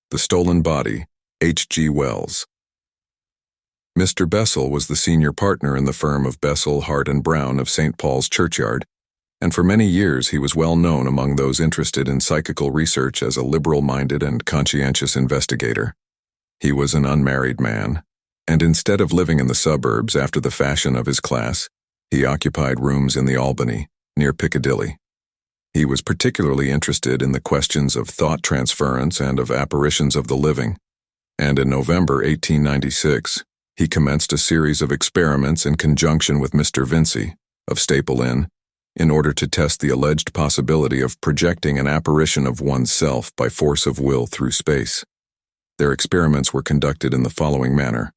The Stolen Body, H.G. Wells. Mr. Bessel was the senior partner in the firm of Bessel, Hart & Brown of St. Paul's Churchyard, and for many years he was well known among those interested in psychical research as a liberal-minded and conscientious investigator. He was an unmarried man, and instead of living in the suburbs after the fashion of his class, he occupied rooms in the Albany, near Piccadilly. He was particularly interested in the questions of thought transference and of apparitions of the living, and in November 1896, he commenced a series of experiments in conjunction with Mr. Vincey, of Staple Inn, in order to test the alleged possibility of projecting an apparition of oneself by force of will through space. Their experiments were conducted in the following manner.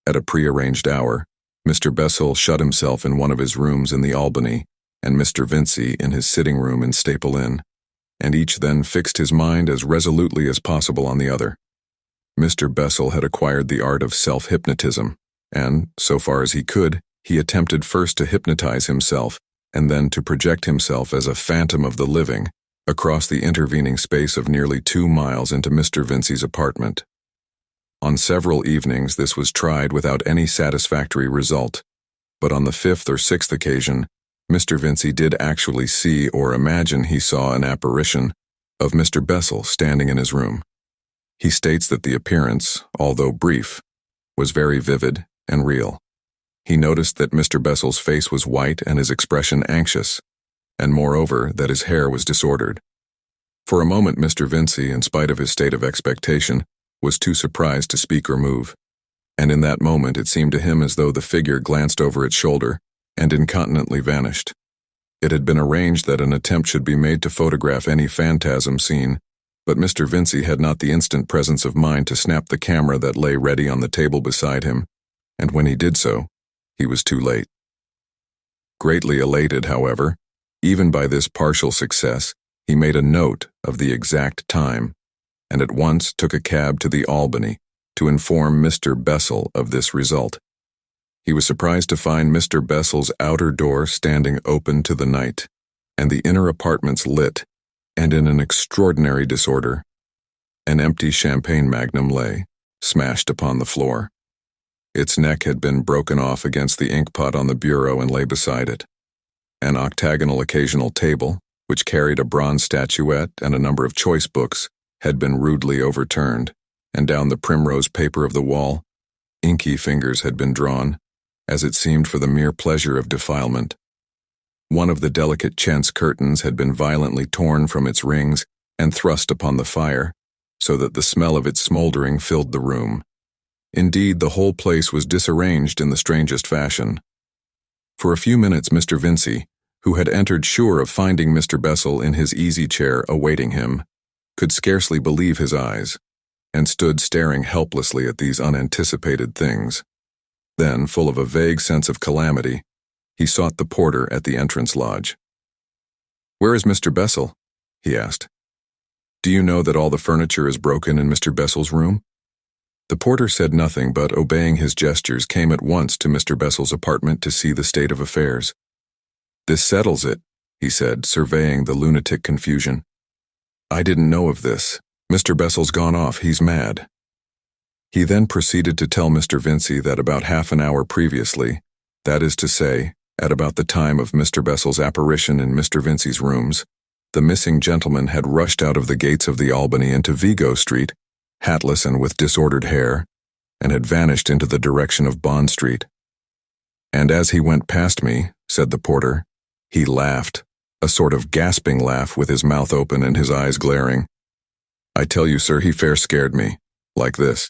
At a prearranged hour, Mr. Bessel shut himself in one of his rooms in the Albany, and Mr. Vincey in his sitting room in Staple Inn, and each then fixed his mind as resolutely as possible on the other. Mr. Bessel had acquired the art of self-hypnotism, and, so far as he could, he attempted first to hypnotize himself and then to project himself as a phantom of the living across the intervening space of nearly 2 miles into Mr. Vincey's apartment. On several evenings this was tried without any satisfactory result, but on the 5th or 6th occasion, Mr. Vincey did actually see or imagine he saw an apparition of Mr. Bessel standing in his room. He states that the appearance, although brief, was very vivid and real. He noticed that Mr. Bessel's face was white and his expression anxious, and moreover that his hair was disordered. For a moment Mr. Vincey, in spite of his state of expectation, was too surprised to speak or move, and in that moment it seemed to him as though the figure glanced over its shoulder and incontinently vanished. It had been arranged that an attempt should be made to photograph any phantasm seen, but Mr. Vincey had not the instant presence of mind to snap the camera that lay ready on the table beside him, and when he did so, he was too late. Greatly elated, however, even by this partial success, he made a note of the exact time, and at once took a cab to the Albany to inform Mr. Bessel of this result. He was surprised to find Mr. Bessel's outer door standing open to the night, and the inner apartments lit, and in an extraordinary disorder. An empty champagne magnum lay, smashed upon the floor. Its neck had been broken off against the inkpot on the bureau and lay beside it. An octagonal occasional table, which carried a bronze statuette and a number of choice books, had been rudely overturned, and down the primrose paper of the wall, inky fingers had been drawn, as it seemed for the mere pleasure of defilement. One of the delicate chintz curtains had been violently torn from its rings and thrust upon the fire, so that the smell of its smoldering filled the room. Indeed, the whole place was disarranged in the strangest fashion. For a few minutes Mr. Vincey, who had entered sure of finding Mr. Bessel in his easy chair awaiting him, could scarcely believe his eyes, and stood staring helplessly at these unanticipated things. Then, full of a vague sense of calamity, he sought the porter at the entrance lodge. "Where is Mr. Bessel?" he asked. "Do you know that all the furniture is broken in Mr. Bessel's room?" The porter said nothing, but obeying his gestures came at once to Mr. Bessel's apartment to see the state of affairs. "This settles it," he said, surveying the lunatic confusion. "I didn't know of this. Mr. Bessel's gone off, he's mad." He then proceeded to tell Mr. Vincey that about half an hour previously, that is to say, at about the time of Mr. Bessel's apparition in Mr. Vincey's rooms, the missing gentleman had rushed out of the gates of the Albany into Vigo Street, hatless and with disordered hair, and had vanished into the direction of Bond Street. "And as he went past me," said the porter, "he laughed, a sort of gasping laugh with his mouth open and his eyes glaring. I tell you, sir, he fair scared me, like this."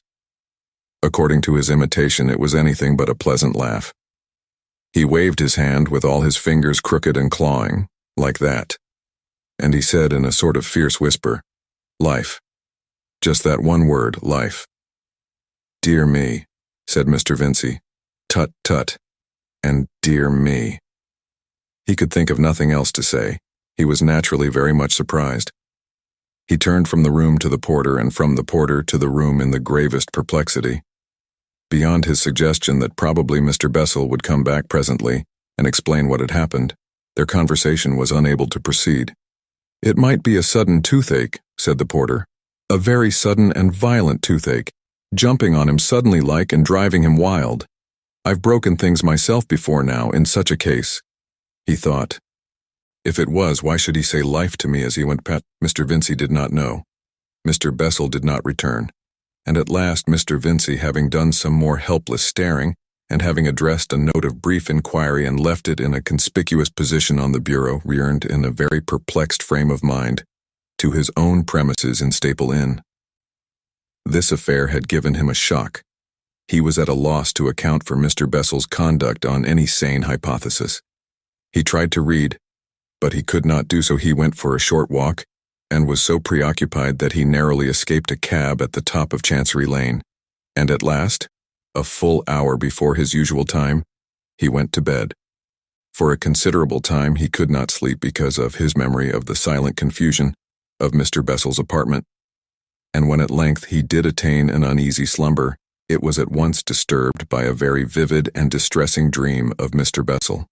According to his imitation, it was anything but a pleasant laugh. He waved his hand with all his fingers crooked and clawing, like that, and he said in a sort of fierce whisper, "Life. Just that one word, life." "Dear me," said Mr. Vincey. "Tut, tut. And dear me." He could think of nothing else to say. He was naturally very much surprised. He turned from the room to the porter and from the porter to the room in the gravest perplexity. Beyond his suggestion that probably Mr. Bessel would come back presently and explain what had happened, their conversation was unable to proceed. "It might be a sudden toothache," said the porter. A very sudden and violent toothache, jumping on him suddenly like and driving him wild. I've broken things myself before now in such a case, he thought. If it was, why should he say life to me as he went past? Mr. Vincey did not know. Mr. Bessel did not return. And at last Mr. Vincey, having done some more helpless staring, and having addressed a note of brief inquiry and left it in a conspicuous position on the bureau, returned in a very perplexed frame of mind to his own premises in Staple Inn. This affair had given him a shock. He was at a loss to account for Mr. Bessel's conduct on any sane hypothesis. He tried to read, but he could not do so. He went for a short walk, and was so preoccupied that he narrowly escaped a cab at the top of Chancery Lane, and at last, a full hour before his usual time, he went to bed. For a considerable time he could not sleep because of his memory of the silent confusion of Mr. Bessel's apartment, and when at length he did attain an uneasy slumber, it was at once disturbed by a very vivid and distressing dream of Mr. Bessel.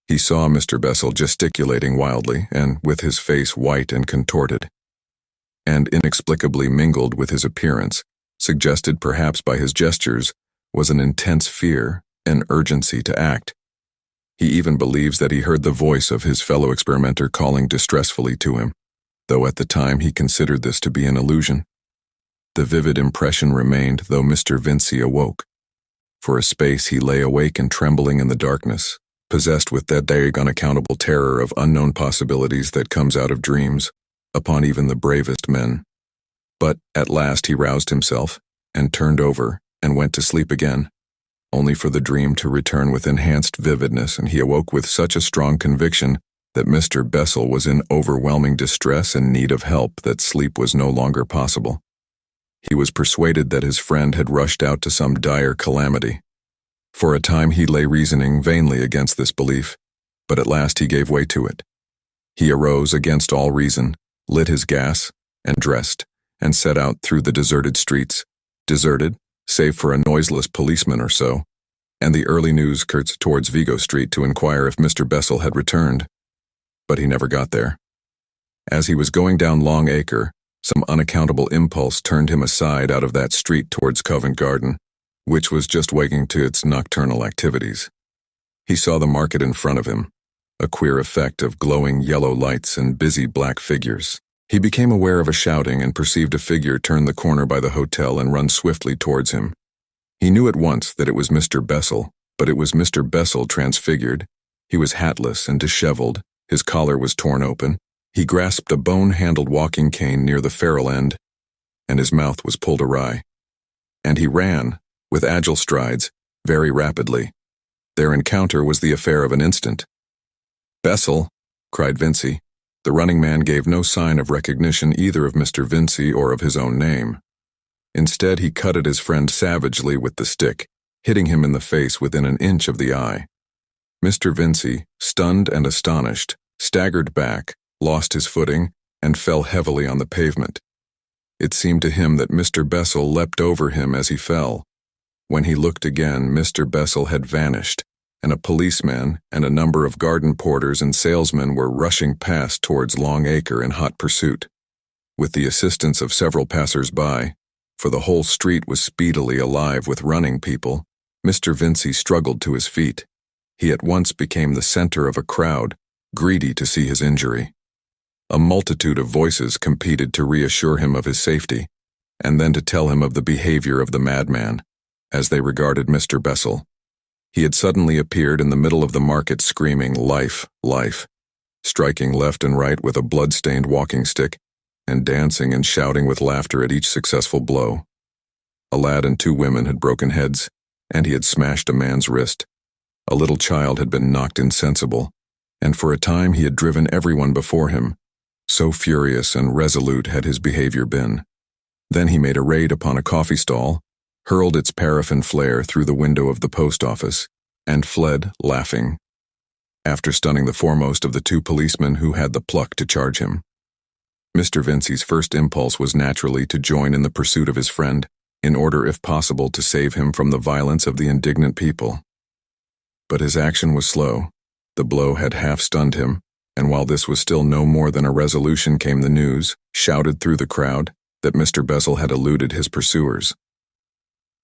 He saw Mr. Bessel gesticulating wildly, and with his face white and contorted, and inexplicably mingled with his appearance, suggested perhaps by his gestures, was an intense fear, an urgency to act. He even believes that he heard the voice of his fellow experimenter calling distressfully to him, though at the time he considered this to be an illusion. The vivid impression remained, though Mr. Vincey awoke. For a space he lay awake and trembling in the darkness, possessed with that vague, unaccountable terror of unknown possibilities that comes out of dreams, upon even the bravest men. But at last he roused himself, and turned over, and went to sleep again, only for the dream to return with enhanced vividness, and he awoke with such a strong conviction that Mr. Bessel was in overwhelming distress and need of help that sleep was no longer possible. He was persuaded that his friend had rushed out to some dire calamity. For a time he lay reasoning vainly against this belief, but at last he gave way to it. He arose against all reason, lit his gas, and dressed, and set out through the deserted streets, deserted, save for a noiseless policeman or so, and the early news curts towards Vigo Street to inquire if Mr. Bessel had returned. But he never got there. As he was going down Long Acre, some unaccountable impulse turned him aside out of that street towards Covent Garden, which was just waking to its nocturnal activities. He saw the market in front of him, a queer effect of glowing yellow lights and busy black figures. He became aware of a shouting and perceived a figure turn the corner by the hotel and run swiftly towards him. He knew at once that it was Mr. Bessel, but it was Mr. Bessel transfigured. He was hatless and disheveled, his collar was torn open, he grasped a bone-handled walking cane near the ferrule end, and his mouth was pulled awry. And he ran, with agile strides, very rapidly. Their encounter was the affair of an instant. "Bessel!" cried Vincey. The running man gave no sign of recognition either of Mr. Vincey or of his own name. Instead, he cut at his friend savagely with the stick, hitting him in the face within an inch of the eye. Mr. Vincey, stunned and astonished, staggered back, lost his footing, and fell heavily on the pavement. It seemed to him that Mr. Bessel leapt over him as he fell. When he looked again, Mr. Bessel had vanished, and a policeman and a number of garden porters and salesmen were rushing past towards Long Acre in hot pursuit. With the assistance of several passers-by, for the whole street was speedily alive with running people, Mr. Vincey struggled to his feet. He at once became the center of a crowd, greedy to see his injury. A multitude of voices competed to reassure him of his safety, and then to tell him of the behavior of the madman, as they regarded Mr. Bessel. He had suddenly appeared in the middle of the market screaming, "Life, life," striking left and right with a blood-stained walking stick, and dancing and shouting with laughter at each successful blow. A lad and 2 women had broken heads, and he had smashed a man's wrist. A little child had been knocked insensible, and for a time he had driven everyone before him, so furious and resolute had his behavior been. Then he made a raid upon a coffee stall, hurled its paraffin flare through the window of the post office, and fled, laughing, after stunning the foremost of the 2 policemen who had the pluck to charge him. Mr. Vincey's first impulse was naturally to join in the pursuit of his friend, in order, if possible, to save him from the violence of the indignant people. But his action was slow. The blow had half-stunned him, and while this was still no more than a resolution came the news, shouted through the crowd, that Mr. Bessel had eluded his pursuers.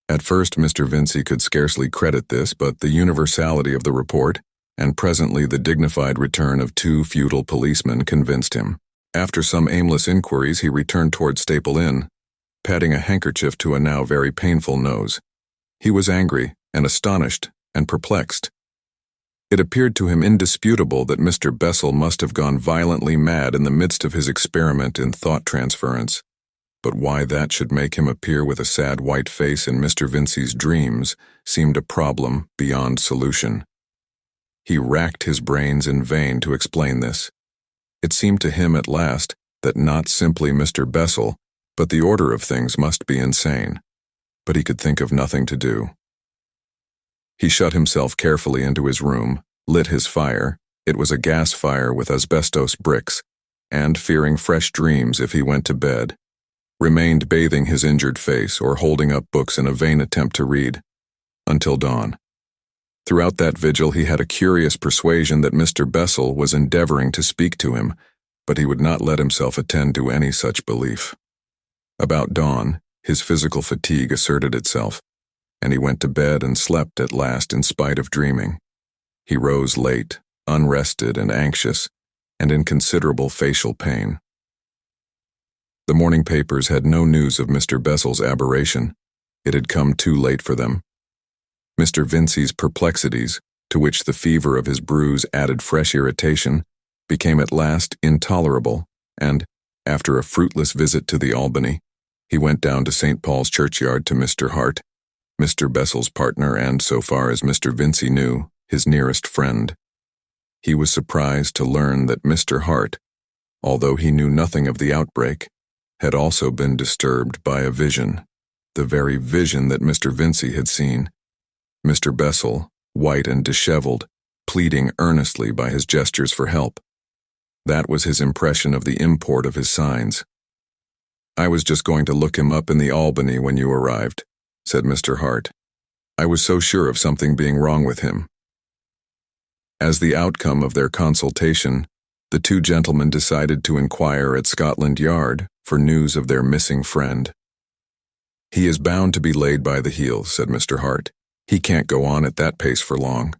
At first, Mr. Vincey could scarcely credit this, but the universality of the report, and presently the dignified return of 2 feudal policemen, convinced him. After some aimless inquiries, he returned toward Staple Inn, patting a handkerchief to a now very painful nose. He was angry and astonished and perplexed. It appeared to him indisputable that Mr. Bessel must have gone violently mad in the midst of his experiment in thought transference. But why that should make him appear with a sad white face in Mr. Vincey's dreams seemed a problem beyond solution. He racked his brains in vain to explain this. It seemed to him at last that not simply Mr. Bessel, but the order of things must be insane. But he could think of nothing to do. He shut himself carefully into his room, lit his fire — it was a gas fire with asbestos bricks — and, fearing fresh dreams if he went to bed, remained bathing his injured face or holding up books in a vain attempt to read, until dawn. Throughout that vigil he had a curious persuasion that Mr. Bessel was endeavoring to speak to him, but he would not let himself attend to any such belief. About dawn, his physical fatigue asserted itself, and he went to bed and slept at last in spite of dreaming. He rose late, unrested and anxious, and in considerable facial pain. The morning papers had no news of Mr. Bessel's aberration. It had come too late for them. Mr. Vincey's perplexities, to which the fever of his bruise added fresh irritation, became at last intolerable, and, after a fruitless visit to the Albany, he went down to St. Paul's churchyard to Mr. Hart, Mr. Bessel's partner and, so far as Mr. Vincey knew, his nearest friend. He was surprised to learn that Mr. Hart, although he knew nothing of the outbreak, had also been disturbed by a vision, the very vision that Mr. Vincey had seen. Mr. Bessel, white and disheveled, pleading earnestly by his gestures for help. That was his impression of the import of his signs. "I was just going to look him up in the Albany when you arrived," said Mr. Hart. "I was so sure of something being wrong with him." As the outcome of their consultation, the 2 gentlemen decided to inquire at Scotland Yard for news of their missing friend. "He is bound to be laid by the heels," said Mr. Hart. "He can't go on at that pace for long."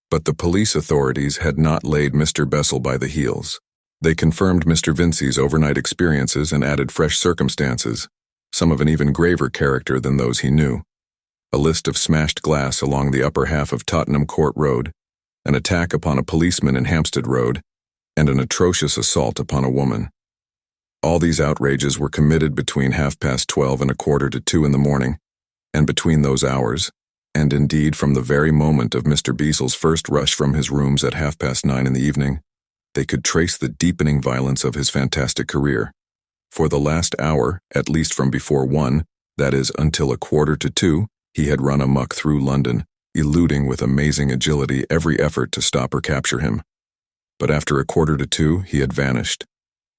But the police authorities had not laid Mr. Bessel by the heels. They confirmed Mr. Vincey's overnight experiences and added fresh circumstances, some of an even graver character than those he knew. A list of smashed glass along the upper half of Tottenham Court Road, an attack upon a policeman in Hampstead Road, and an atrocious assault upon a woman. All these outrages were committed between 12:30 and 1:45 in the morning, and between those hours, and indeed from the very moment of Mr. Bessel's first rush from his rooms at 9:30 in the evening, they could trace the deepening violence of his fantastic career. For the last hour, at least from before 1, that is, until 1:45, he had run amuck through London, eluding with amazing agility every effort to stop or capture him. But after 1:45, he had vanished.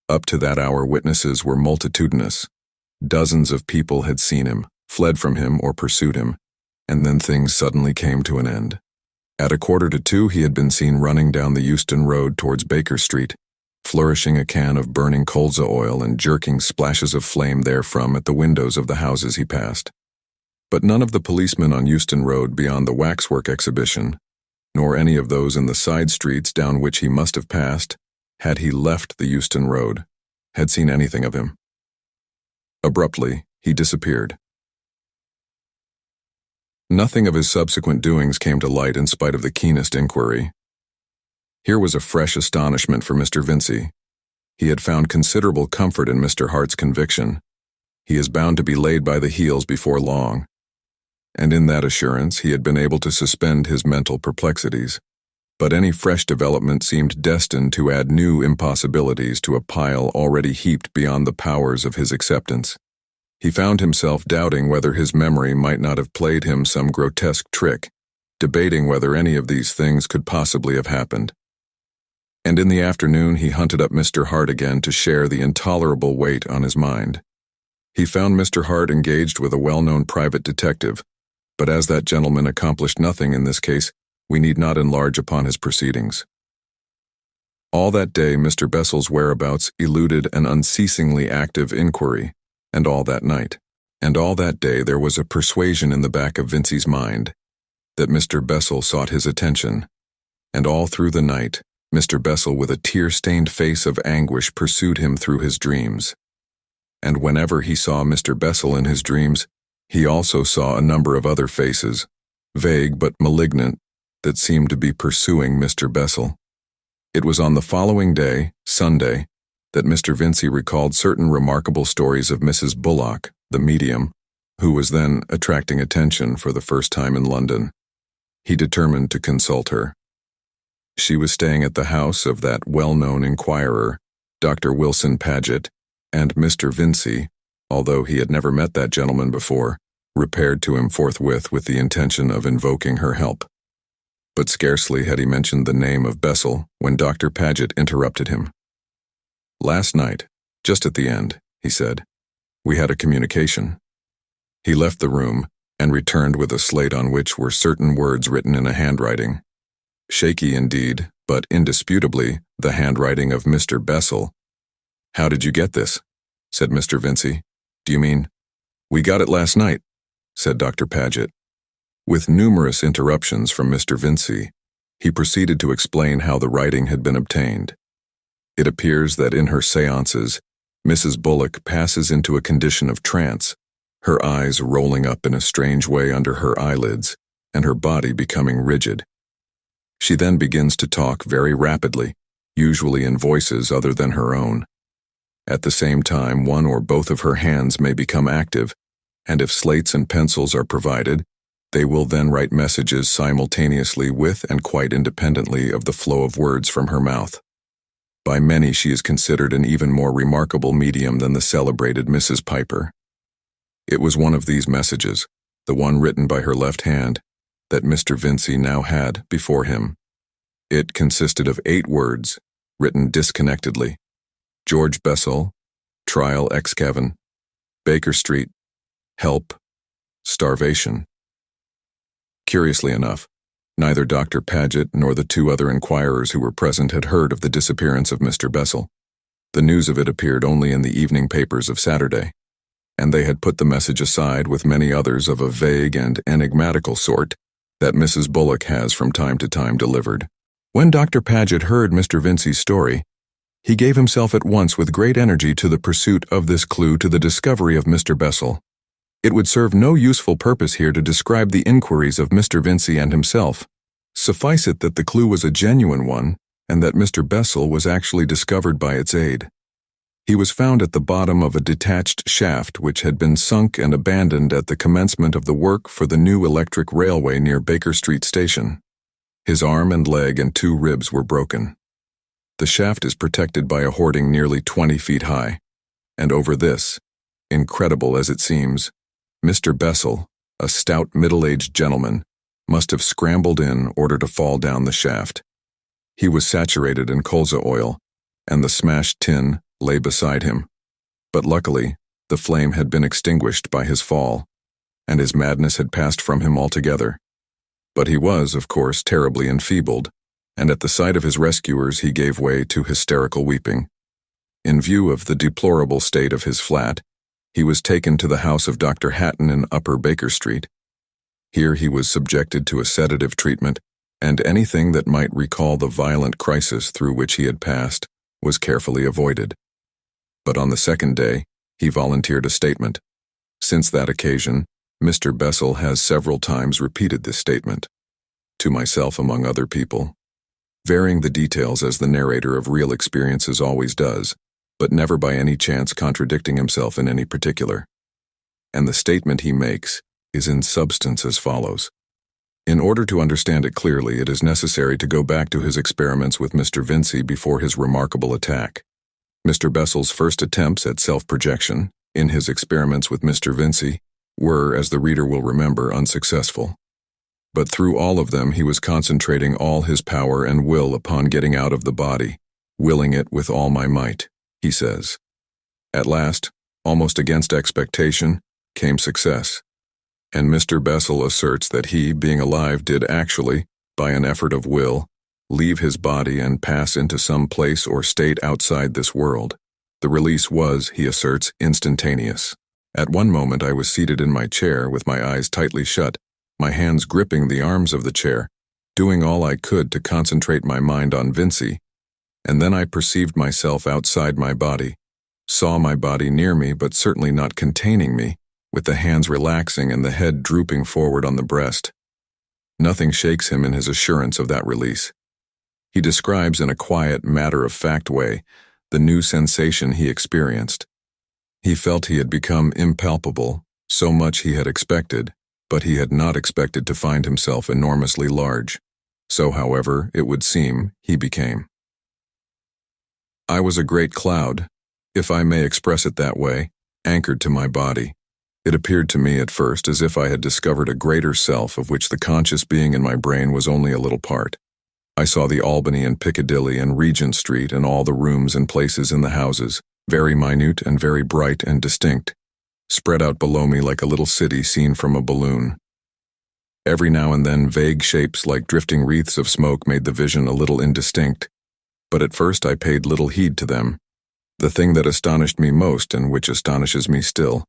Up to that hour, witnesses were multitudinous. Dozens of people had seen him, fled from him, or pursued him, and then things suddenly came to an end. At 1:45, he had been seen running down the Euston Road towards Baker Street, flourishing a can of burning colza oil and jerking splashes of flame therefrom at the windows of the houses he passed. But none of the policemen on Euston Road beyond the waxwork exhibition, nor any of those in the side streets down which he must have passed, had he left the Euston Road, had seen anything of him. Abruptly, he disappeared. Nothing of his subsequent doings came to light in spite of the keenest inquiry. Here was a fresh astonishment for Mr. Vincey. He had found considerable comfort in Mr. Hart's conviction. He is bound to be laid by the heels before long. And in that assurance he had been able to suspend his mental perplexities. But any fresh development seemed destined to add new impossibilities to a pile already heaped beyond the powers of his acceptance. He found himself doubting whether his memory might not have played him some grotesque trick, debating whether any of these things could possibly have happened. And in the afternoon he hunted up Mr. Hart again to share the intolerable weight on his mind. He found Mr. Hart engaged with a well-known private detective, but as that gentleman accomplished nothing in this case, we need not enlarge upon his proceedings. All that day Mr. Bessel's whereabouts eluded an unceasingly active inquiry, and all that night. And all that day there was a persuasion in the back of Vincey's mind that Mr. Bessel sought his attention, and all through the night, Mr. Bessel with a tear-stained face of anguish pursued him through his dreams. And whenever he saw Mr. Bessel in his dreams, he also saw a number of other faces, vague but malignant, that seemed to be pursuing Mr. Bessel. It was on the following day, Sunday, that Mr. Vincey recalled certain remarkable stories of Mrs. Bullock, the medium, who was then attracting attention for the first time in London. He determined to consult her. She was staying at the house of that well-known inquirer, Dr. Wilson Paget, and Mr. Vincey, although he had never met that gentleman before, repaired to him forthwith with the intention of invoking her help. But scarcely had he mentioned the name of Bessel when Dr. Paget interrupted him. "Last night, just at the end," he said, "we had a communication." He left the room and returned with a slate on which were certain words written in a handwriting. Shaky indeed, but indisputably the handwriting of Mr. Bessel. "How did you get this?" said Mr. Vincey. "Do you mean—" "We got it last night," said Dr. Paget. With numerous interruptions from Mr. Vincey, he proceeded to explain how the writing had been obtained. It appears that in her séances, Mrs. Bullock passes into a condition of trance, her eyes rolling up in a strange way under her eyelids, and her body becoming rigid. She then begins to talk very rapidly, usually in voices other than her own. At the same time, one or both of her hands may become active, and if slates and pencils are provided, they will then write messages simultaneously with and quite independently of the flow of words from her mouth. By many she is considered an even more remarkable medium than the celebrated Mrs. Piper. It was one of these messages, the one written by her left hand, that Mr. Vincey now had before him. It consisted of 8 words, written disconnectedly: George Bessel, Trial ex Cavan, Baker Street, Help, Starvation. Curiously enough, neither Dr. Paget nor the 2 other inquirers who were present had heard of the disappearance of Mr. Bessel. The news of it appeared only in the evening papers of Saturday, and they had put the message aside with many others of a vague and enigmatical sort that Mrs. Bullock has from time to time delivered. When Dr. Paget heard Mr. Vincey's story, he gave himself at once with great energy to the pursuit of this clue to the discovery of Mr. Bessel. It would serve no useful purpose here to describe the inquiries of Mr. Vincey and himself. Suffice it that the clue was a genuine one, and that Mr. Bessel was actually discovered by its aid. He was found at the bottom of a detached shaft which had been sunk and abandoned at the commencement of the work for the new electric railway near Baker Street Station. His arm and leg and 2 ribs were broken. The shaft is protected by a hoarding nearly 20 feet high, and over this, incredible as it seems, Mr. Bessel, a stout middle-aged gentleman, must have scrambled in order to fall down the shaft. He was saturated in colza oil, and the smashed tin lay beside him. But luckily, the flame had been extinguished by his fall, and his madness had passed from him altogether. But he was, of course, terribly enfeebled, and at the sight of his rescuers he gave way to hysterical weeping. In view of the deplorable state of his flat, he was taken to the house of Dr. Hatton in Upper Baker Street. Here he was subjected to a sedative treatment, and anything that might recall the violent crisis through which he had passed was carefully avoided. But on the second day, he volunteered a statement. Since that occasion, Mr. Bessel has several times repeated this statement, to myself among other people, varying the details as the narrator of real experiences always does, but never by any chance contradicting himself in any particular. And the statement he makes is in substance as follows. In order to understand it clearly, it is necessary to go back to his experiments with Mr. Vincey before his remarkable attack. Mr. Bessel's first attempts at self-projection, in his experiments with Mr. Vincey, were, as the reader will remember, unsuccessful. But through all of them he was concentrating all his power and will upon getting out of the body, willing it with all my might, he says. At last, almost against expectation, came success, and Mr. Bessel asserts that he, being alive, did actually, by an effort of will, leave his body and pass into some place or state outside this world. The release was, he asserts, instantaneous. At one moment I was seated in my chair with my eyes tightly shut, my hands gripping the arms of the chair, doing all I could to concentrate my mind on Vincey, and then I perceived myself outside my body, saw my body near me but certainly not containing me, with the hands relaxing and the head drooping forward on the breast. Nothing shakes him in his assurance of that release. He describes in a quiet, matter-of-fact way the new sensation he experienced. He felt he had become impalpable, so much he had expected, but he had not expected to find himself enormously large. So, however, it would seem, he became. I was a great cloud, if I may express it that way, anchored to my body. It appeared to me at first as if I had discovered a greater self of which the conscious being in my brain was only a little part. I saw the Albany and Piccadilly and Regent Street and all the rooms and places in the houses, very minute and very bright and distinct, spread out below me like a little city seen from a balloon. Every now and then vague shapes like drifting wreaths of smoke made the vision a little indistinct, but at first I paid little heed to them. The thing that astonished me most, and which astonishes me still,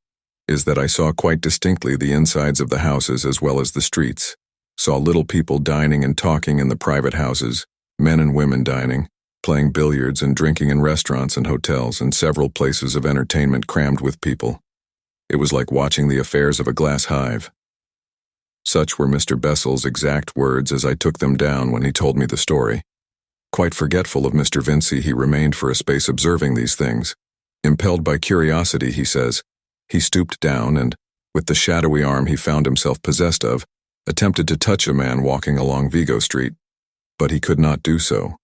is that I saw quite distinctly the insides of the houses as well as the streets, saw little people dining and talking in the private houses, men and women dining, playing billiards and drinking in restaurants and hotels and several places of entertainment crammed with people. It was like watching the affairs of a glass hive. Such were Mr. Bessel's exact words as I took them down when he told me the story. Quite forgetful of Mr. Vincey, he remained for a space observing these things. Impelled by curiosity, he says, he stooped down and, with the shadowy arm he found himself possessed of, attempted to touch a man walking along Vigo Street, but he could not do so,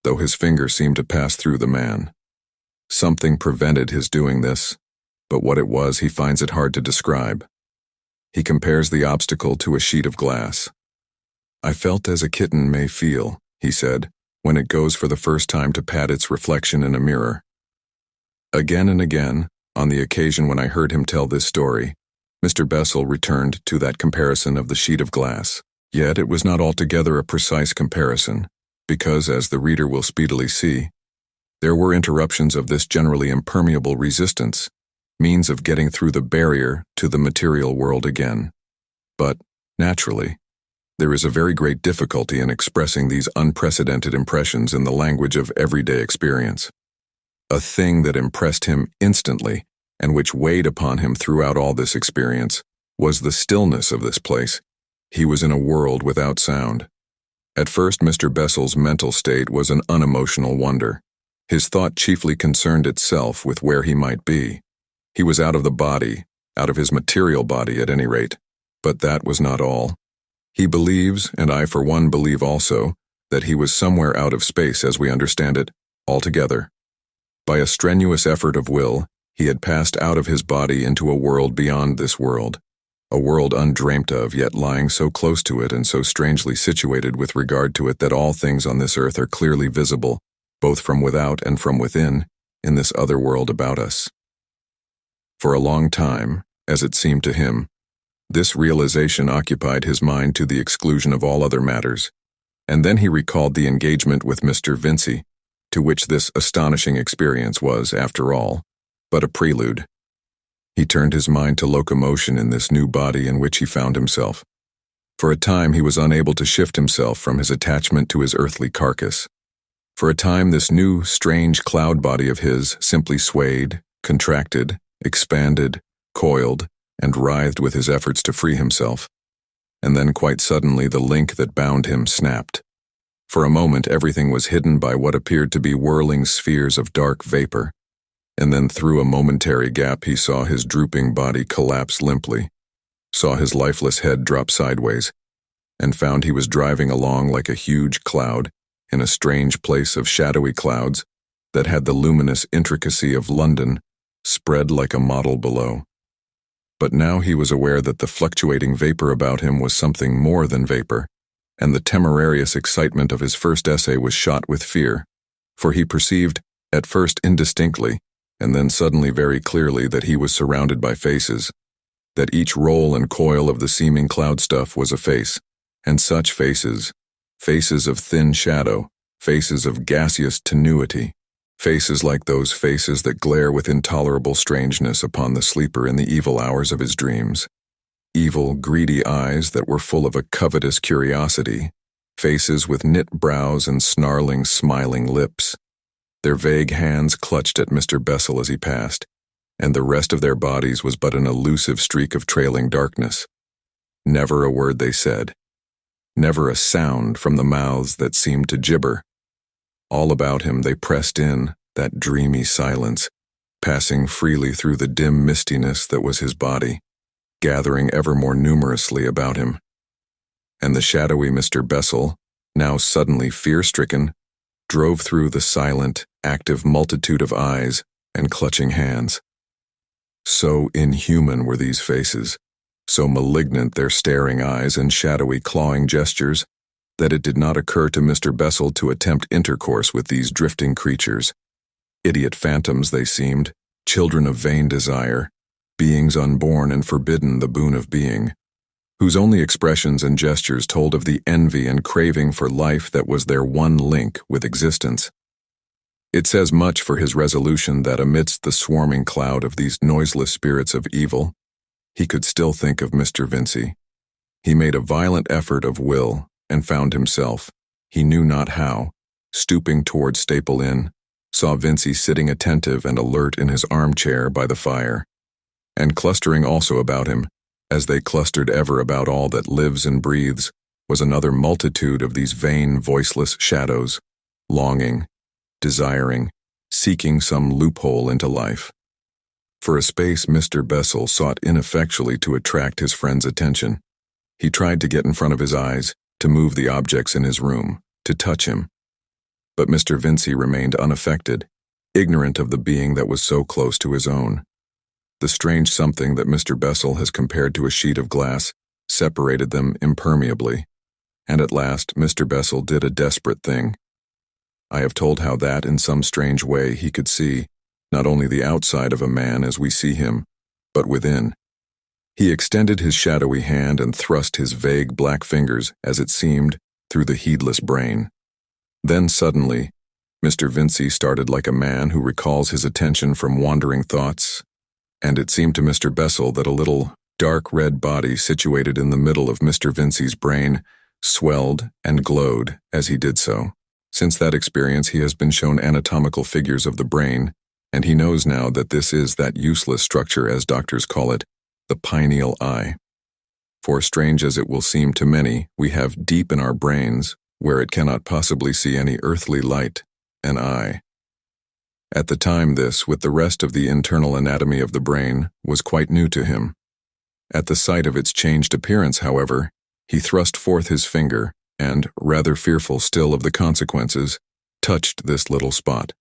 though his finger seemed to pass through the man. Something prevented his doing this, but what it was he finds it hard to describe. He compares the obstacle to a sheet of glass. I felt as a kitten may feel, he said, when it goes for the first time to pat its reflection in a mirror. Again and again, on the occasion when I heard him tell this story, Mr. Bessel returned to that comparison of the sheet of glass. Yet it was not altogether a precise comparison, because, as the reader will speedily see, there were interruptions of this generally impermeable resistance, means of getting through the barrier to the material world again. But, naturally, there is a very great difficulty in expressing these unprecedented impressions in the language of everyday experience. A thing that impressed him instantly, and which weighed upon him throughout all this experience, was the stillness of this place. He was in a world without sound. At first, Mr. Bessel's mental state was an unemotional wonder. His thought chiefly concerned itself with where he might be. He was out of the body, out of his material body at any rate. But that was not all. He believes, and I for one believe also, that he was somewhere out of space as we understand it, altogether. By a strenuous effort of will, he had passed out of his body into a world beyond this world, a world undreamt of, yet lying so close to it and so strangely situated with regard to it that all things on this earth are clearly visible, both from without and from within, in this other world about us. For a long time, as it seemed to him, this realization occupied his mind to the exclusion of all other matters, and then he recalled the engagement with Mr. Vincey, to which this astonishing experience was, after all, but a prelude. He turned his mind to locomotion in this new body in which he found himself. For a time he was unable to shift himself from his attachment to his earthly carcass. For a time this new, strange cloud body of his simply swayed, contracted, expanded, coiled, and writhed with his efforts to free himself. And then quite suddenly the link that bound him snapped. For a moment everything was hidden by what appeared to be whirling spheres of dark vapor, and then through a momentary gap he saw his drooping body collapse limply, saw his lifeless head drop sideways, and found he was driving along like a huge cloud in a strange place of shadowy clouds that had the luminous intricacy of London spread like a model below. But now he was aware that the fluctuating vapor about him was something more than vapor, and the temerarious excitement of his first essay was shot with fear, for he perceived, at first indistinctly, and then suddenly very clearly, that he was surrounded by faces, that each roll and coil of the seeming cloud stuff was a face, and such faces, faces of thin shadow, faces of gaseous tenuity, Faces like those faces that glare with intolerable strangeness upon the sleeper in the evil hours of his dreams. Evil, greedy eyes that were full of a covetous curiosity, faces with knit brows and snarling, smiling lips. Their vague hands clutched at Mr. Bessel as he passed, and the rest of their bodies was but an elusive streak of trailing darkness. Never a word they said, never a sound from the mouths that seemed to gibber. All about him they pressed in, that dreamy silence, passing freely through the dim mistiness that was his body, gathering ever more numerously about him. And the shadowy Mr. Bessel, now suddenly fear-stricken, drove through the silent, active multitude of eyes and clutching hands. So inhuman were these faces, so malignant their staring eyes and shadowy clawing gestures, that it did not occur to Mr. Bessel to attempt intercourse with these drifting creatures. Idiot phantoms they seemed, children of vain desire, beings unborn and forbidden the boon of being, whose only expressions and gestures told of the envy and craving for life that was their one link with existence. It says much for his resolution that amidst the swarming cloud of these noiseless spirits of evil, he could still think of Mr. Vincey. He made a violent effort of will and found himself, he knew not how, stooping toward Staple Inn, saw Vincey sitting attentive and alert in his armchair by the fire, and clustering also about him, as they clustered ever about all that lives and breathes, was another multitude of these vain, voiceless shadows, longing, desiring, seeking some loophole into life. For a space Mr. Bessel sought ineffectually to attract his friend's attention. He tried to get in front of his eyes, to move the objects in his room, to touch him. But Mr. Vincey remained unaffected, ignorant of the being that was so close to his own. The strange something that Mr. Bessel has compared to a sheet of glass separated them impermeably, and at last Mr. Bessel did a desperate thing. I have told how that, in some strange way, he could see, not only the outside of a man as we see him, but within. He extended his shadowy hand and thrust his vague black fingers, as it seemed, through the heedless brain. Then suddenly, Mr. Vincey started like a man who recalls his attention from wandering thoughts, and it seemed to Mr. Bessel that a little, dark red body situated in the middle of Mr. Vincey's brain swelled and glowed as he did so. Since that experience he has been shown anatomical figures of the brain, and he knows now that this is that useless structure, as doctors call it, the pineal eye. For strange as it will seem to many, we have deep in our brains, where it cannot possibly see any earthly light, an eye. At the time this, with the rest of the internal anatomy of the brain, was quite new to him. At the sight of its changed appearance, however, he thrust forth his finger, and, rather fearful still of the consequences, touched this little spot.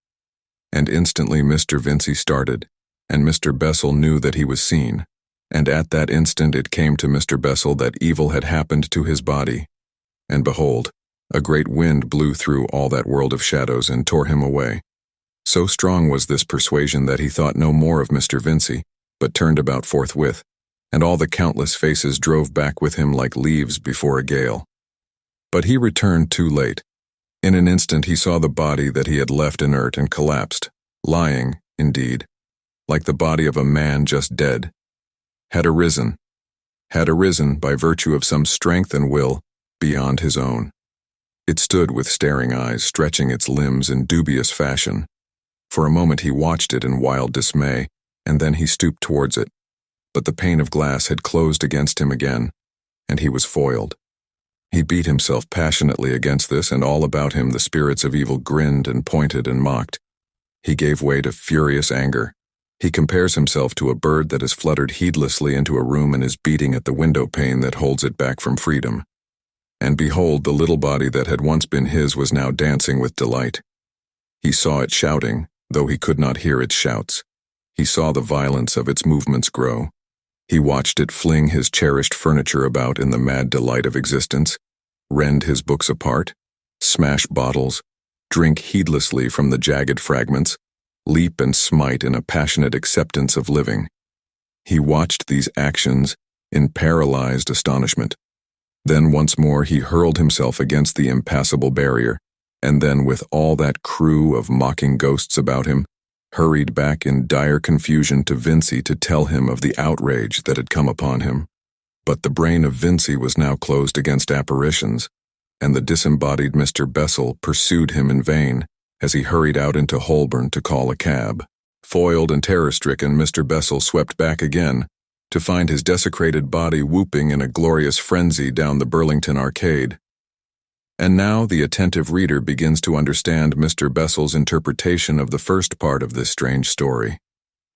And instantly Mr. Vincey started, and Mr. Bessel knew that he was seen, and at that instant it came to Mr. Bessel that evil had happened to his body. And behold, a great wind blew through all that world of shadows and tore him away. So strong was this persuasion that he thought no more of Mr. Vincey, but turned about forthwith, and all the countless faces drove back with him like leaves before a gale. But he returned too late. In an instant he saw the body that he had left inert and collapsed, lying, indeed, like the body of a man just dead, had arisen by virtue of some strength and will beyond his own. It stood with staring eyes, stretching its limbs in dubious fashion. For a moment he watched it in wild dismay, and then he stooped towards it. But the pane of glass had closed against him again, and he was foiled. He beat himself passionately against this, and all about him the spirits of evil grinned and pointed and mocked. He gave way to furious anger. He compares himself to a bird that has fluttered heedlessly into a room and is beating at the window pane that holds it back from freedom. And behold, the little body that had once been his was now dancing with delight. He saw it shouting, though he could not hear its shouts. He saw the violence of its movements grow. He watched it fling his cherished furniture about in the mad delight of existence, rend his books apart, smash bottles, drink heedlessly from the jagged fragments, leap and smite in a passionate acceptance of living. He watched these actions in paralyzed astonishment. Then once more he hurled himself against the impassable barrier, and then with all that crew of mocking ghosts about him, hurried back in dire confusion to Vincey to tell him of the outrage that had come upon him. But the brain of Vincey was now closed against apparitions, and the disembodied Mr. Bessel pursued him in vain as he hurried out into Holborn to call a cab. Foiled and terror-stricken, Mr. Bessel swept back again, to find his desecrated body whooping in a glorious frenzy down the Burlington Arcade. And now the attentive reader begins to understand Mr. Bessel's interpretation of the first part of this strange story.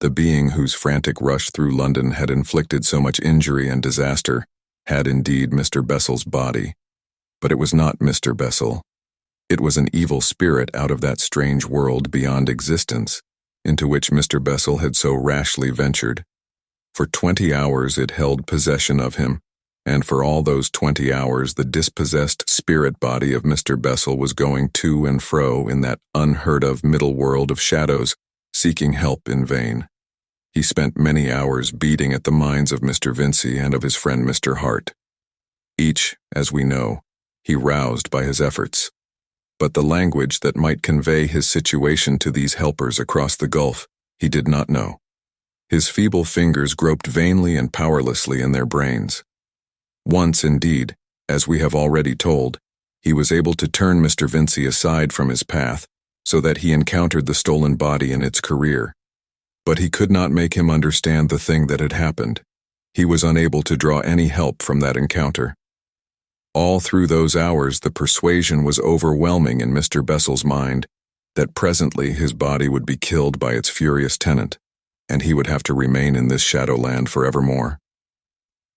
The being whose frantic rush through London had inflicted so much injury and disaster had indeed Mr. Bessel's body. But it was not Mr. Bessel. It was an evil spirit out of that strange world beyond existence, into which Mr. Bessel had so rashly ventured. For 20 hours it held possession of him, and for all those 20 hours the dispossessed spirit body of Mr. Bessel was going to and fro in that unheard-of middle world of shadows, seeking help in vain. He spent many hours beating at the minds of Mr. Vincey and of his friend Mr. Hart. Each, as we know, he roused by his efforts. But the language that might convey his situation to these helpers across the gulf, he did not know. His feeble fingers groped vainly and powerlessly in their brains. Once, indeed, as we have already told, he was able to turn Mr. Vincey aside from his path, so that he encountered the stolen body in its career. But he could not make him understand the thing that had happened. He was unable to draw any help from that encounter. All through those hours the persuasion was overwhelming in Mr. Bessel's mind that presently his body would be killed by its furious tenant, and he would have to remain in this shadowland forevermore.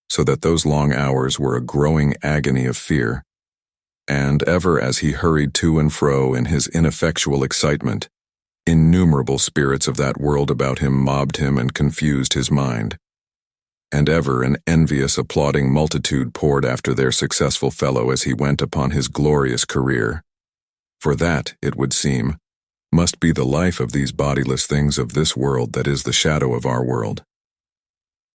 So that those long hours were a growing agony of fear, and ever as he hurried to and fro in his ineffectual excitement, innumerable spirits of that world about him mobbed him and confused his mind. And ever an envious, applauding multitude poured after their successful fellow as he went upon his glorious career. For that, it would seem, must be the life of these bodiless things of this world that is the shadow of our world.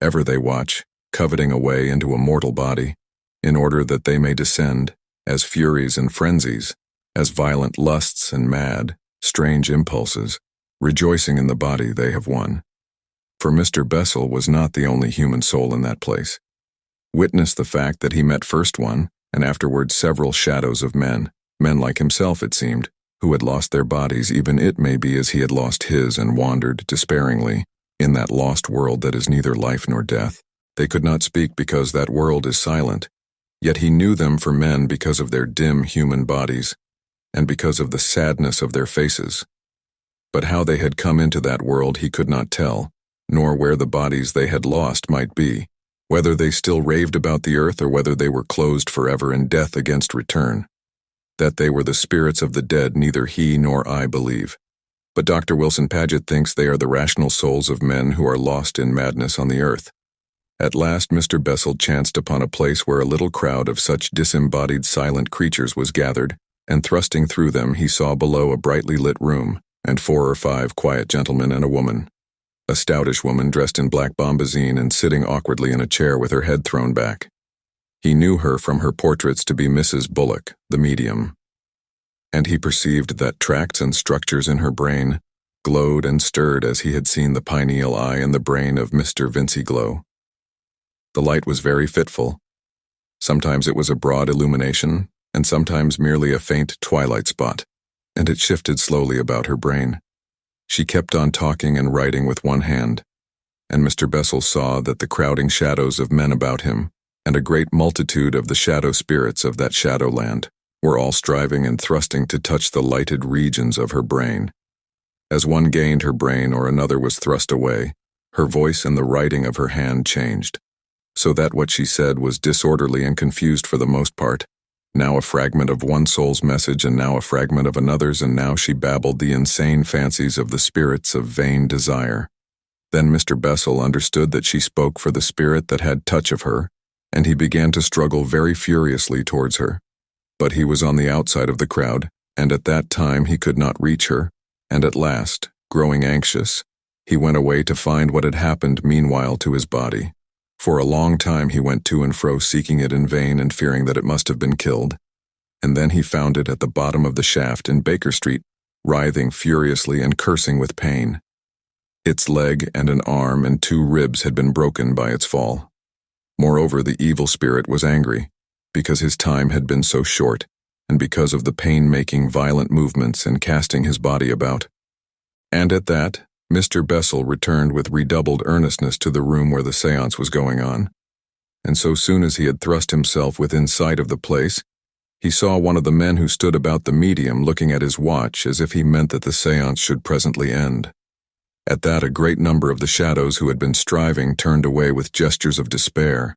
Ever they watch, coveting a way into a mortal body, in order that they may descend, as furies and frenzies, as violent lusts and mad, strange impulses, rejoicing in the body they have won. For Mr. Bessel was not the only human soul in that place. Witness the fact that he met first one, and afterwards several shadows of men like himself it seemed, who had lost their bodies, even it may be as he had lost his, and wandered, despairingly, in that lost world that is neither life nor death. They could not speak because that world is silent, yet he knew them for men because of their dim human bodies, and because of the sadness of their faces. But how they had come into that world he could not tell, nor where the bodies they had lost might be, whether they still raved about the earth or whether they were closed forever in death against return. That they were the spirits of the dead neither he nor I believe. But Dr. Wilson Paget thinks they are the rational souls of men who are lost in madness on the earth. At last Mr. Bessel chanced upon a place where a little crowd of such disembodied silent creatures was gathered, and thrusting through them he saw below a brightly lit room, and 4 or 5 quiet gentlemen and a woman. A stoutish woman dressed in black bombazine and sitting awkwardly in a chair with her head thrown back. He knew her from her portraits to be Mrs. Bullock, the medium. And he perceived that tracts and structures in her brain glowed and stirred as he had seen the pineal eye in the brain of Mr. Vincey glow. The light was very fitful. Sometimes it was a broad illumination, and sometimes merely a faint twilight spot, and it shifted slowly about her brain. She kept on talking and writing with one hand, and Mr. Bessel saw that the crowding shadows of men about him, and a great multitude of the shadow spirits of that shadowland, were all striving and thrusting to touch the lighted regions of her brain. As one gained her brain or another was thrust away, her voice and the writing of her hand changed, so that what she said was disorderly and confused for the most part, now a fragment of one soul's message and now a fragment of another's, and now she babbled the insane fancies of the spirits of vain desire. Then Mr. Bessel understood that she spoke for the spirit that had touch of her, and he began to struggle very furiously towards her. But he was on the outside of the crowd, and at that time he could not reach her, and at last, growing anxious, he went away to find what had happened meanwhile to his body. For a long time he went to and fro seeking it in vain and fearing that it must have been killed. and then he found it at the bottom of the shaft in Baker Street, writhing furiously and cursing with pain. Its leg and an arm and 2 ribs had been broken by its fall. Moreover, the evil spirit was angry, because his time had been so short, and because of the pain-making violent movements and casting his body about. And at that, Mr. Bessel returned with redoubled earnestness to the room where the séance was going on, and so soon as he had thrust himself within sight of the place, he saw one of the men who stood about the medium looking at his watch as if he meant that the séance should presently end. At that, a great number of the shadows who had been striving turned away with gestures of despair,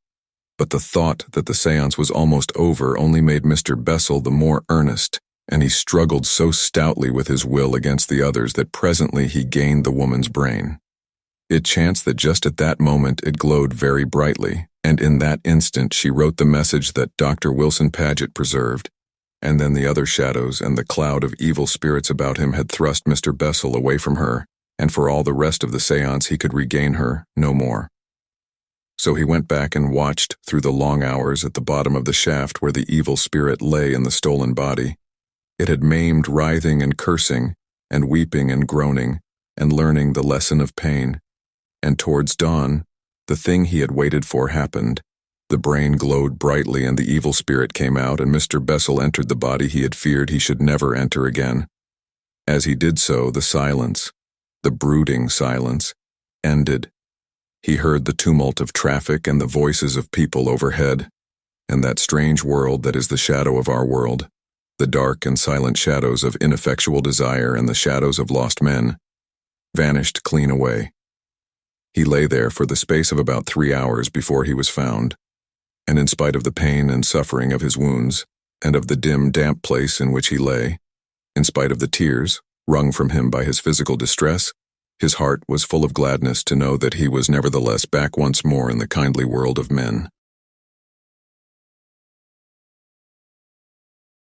but the thought that the séance was almost over only made Mr. Bessel the more earnest, and he struggled so stoutly with his will against the others that presently he gained the woman's brain. It chanced that just at that moment it glowed very brightly, and in that instant she wrote the message that Dr. Wilson Paget preserved, and then the other shadows and the cloud of evil spirits about him had thrust Mr. Bessel away from her, and for all the rest of the séance he could regain her no more. So he went back and watched through the long hours at the bottom of the shaft where the evil spirit lay in the stolen body. It had maimed writhing and cursing, and weeping and groaning, and learning the lesson of pain. And towards dawn, the thing he had waited for happened. The brain glowed brightly and the evil spirit came out, and Mr. Bessel entered the body he had feared he should never enter again. As he did so, the silence, the brooding silence, ended. He heard the tumult of traffic and the voices of people overhead, and that strange world that is the shadow of our world, the dark and silent shadows of ineffectual desire and the shadows of lost men, vanished clean away. He lay there for the space of about 3 hours before he was found, and in spite of the pain and suffering of his wounds, and of the dim, damp place in which he lay, in spite of the tears wrung from him by his physical distress, his heart was full of gladness to know that he was nevertheless back once more in the kindly world of men.